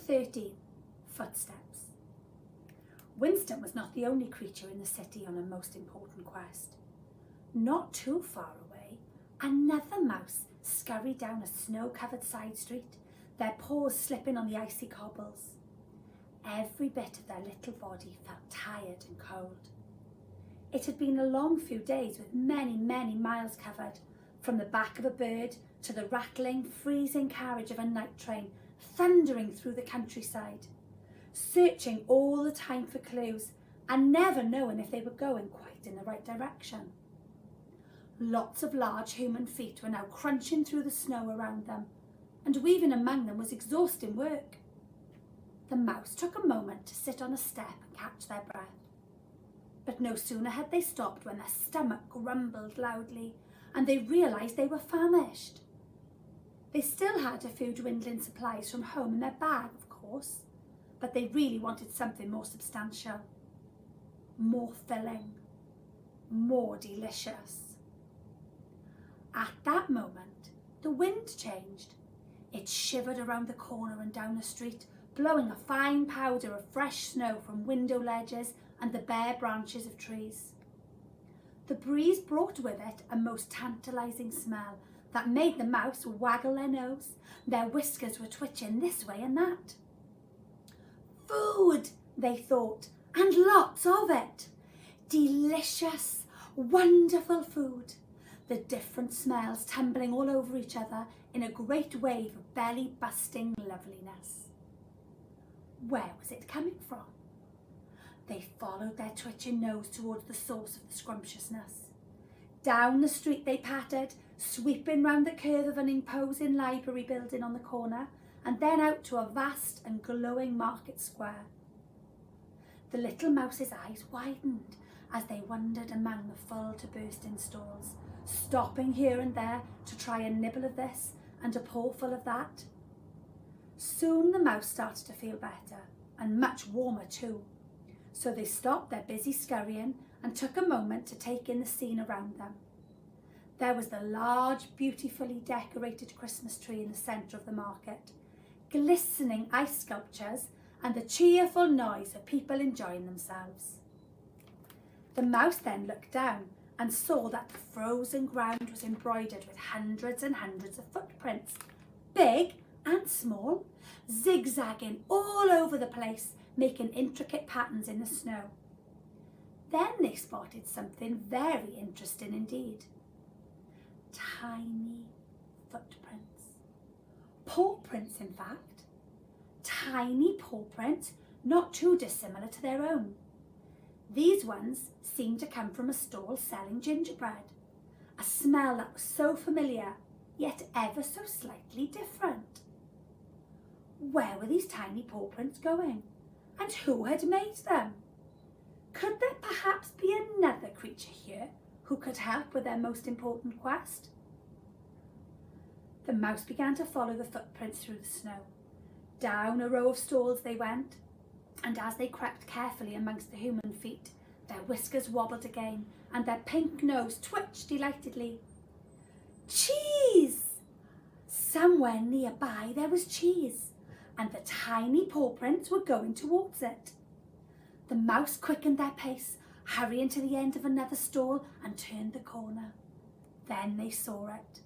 13. Footsteps. Winston was not the only creature in the city on a most important quest. Not too far away, another mouse scurried down a snow-covered side street, their paws slipping on the icy cobbles. Every bit of their little body felt tired and cold. It had been a long few days with many, many miles covered, from the back of a bird to the rattling, freezing carriage of a night train thundering through the countryside, searching all the time for clues and never knowing if they were going quite in the right direction. Lots of large human feet were now crunching through the snow around them, and weaving among them was exhausting work. The mouse took a moment to sit on a step and catch their breath. But no sooner had they stopped when their stomach grumbled loudly and they realised they were famished. They still had a few dwindling supplies from home in their bag, of course, but they really wanted something more substantial, more filling, more delicious. At that moment, the wind changed. It shivered around the corner and down the street, blowing a fine powder of fresh snow from window ledges and the bare branches of trees. The breeze brought with it a most tantalising smell that made the mouse waggle their nose. Their whiskers were twitching this way and that. Food, they thought, and lots of it. Delicious, wonderful food. The different smells tumbling all over each other in a great wave of belly-busting loveliness. Where was it coming from? They followed their twitching nose towards the source of the scrumptiousness. Down the street they pattered, sweeping round the curve of an imposing library building on the corner, and then out to a vast and glowing market square. The little mouse's eyes widened as they wandered among the full-to-bursting stalls, stopping here and there to try a nibble of this and a pawful of that. Soon the mouse started to feel better, and much warmer too, so they stopped their busy scurrying and took a moment to take in the scene around them. There was the large, beautifully decorated Christmas tree in the centre of the market, glistening ice sculptures and the cheerful noise of people enjoying themselves. The mouse then looked down and saw that the frozen ground was embroidered with hundreds and hundreds of footprints, big and small, zigzagging all over the place, making intricate patterns in the snow. Then they spotted something very interesting indeed. Tiny footprints. Paw prints, in fact. Tiny paw prints, not too dissimilar to their own. These ones seemed to come from a stall selling gingerbread, a smell that was so familiar, yet ever so slightly different. Where were these tiny paw prints going? And who had made them? Could there perhaps be another creature here who could help with their most important quest? The mouse began to follow the footprints through the snow. Down a row of stalls they went, and as they crept carefully amongst the human feet, their whiskers wobbled again, and their pink nose twitched delightedly. Cheese! Somewhere nearby there was cheese, and the tiny paw prints were going towards it. The mouse quickened their pace, hurrying to the end of another stall and turned the corner. Then they saw it.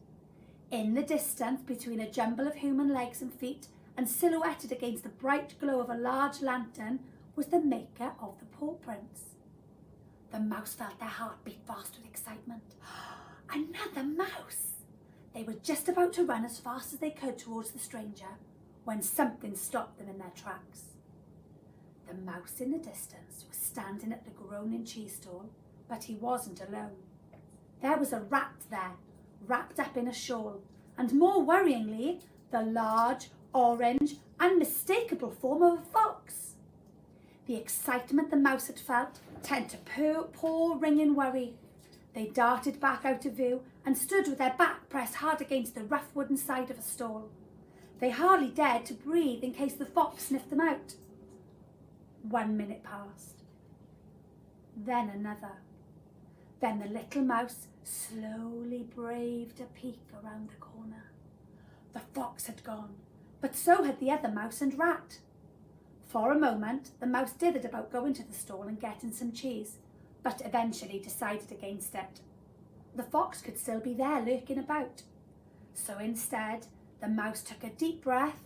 In the distance, between a jumble of human legs and feet, and silhouetted against the bright glow of a large lantern, was the maker of the paw prints. The mouse felt their heart beat fast with excitement. Another mouse! They were just about to run as fast as they could towards the stranger, when something stopped them in their tracks. The mouse in the distance was standing at the groaning cheese stall, but he wasn't alone. There was a rat there, wrapped up in a shawl, and more worryingly, the large, orange, unmistakable form of a fox. The excitement the mouse had felt turned to poor ringing worry. They darted back out of view and stood with their back pressed hard against the rough wooden side of a stall. They hardly dared to breathe in case the fox sniffed them out. 1 minute passed. Then another. Then the little mouse slowly braved a peek around the corner. The fox had gone, but so had the other mouse and rat. For a moment, the mouse dithered about going to the stall and getting some cheese, but eventually decided against it. The fox could still be there lurking about. So instead, the mouse took a deep breath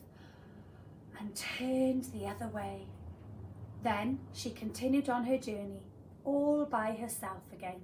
and turned the other way. Then she continued on her journey, all by herself again.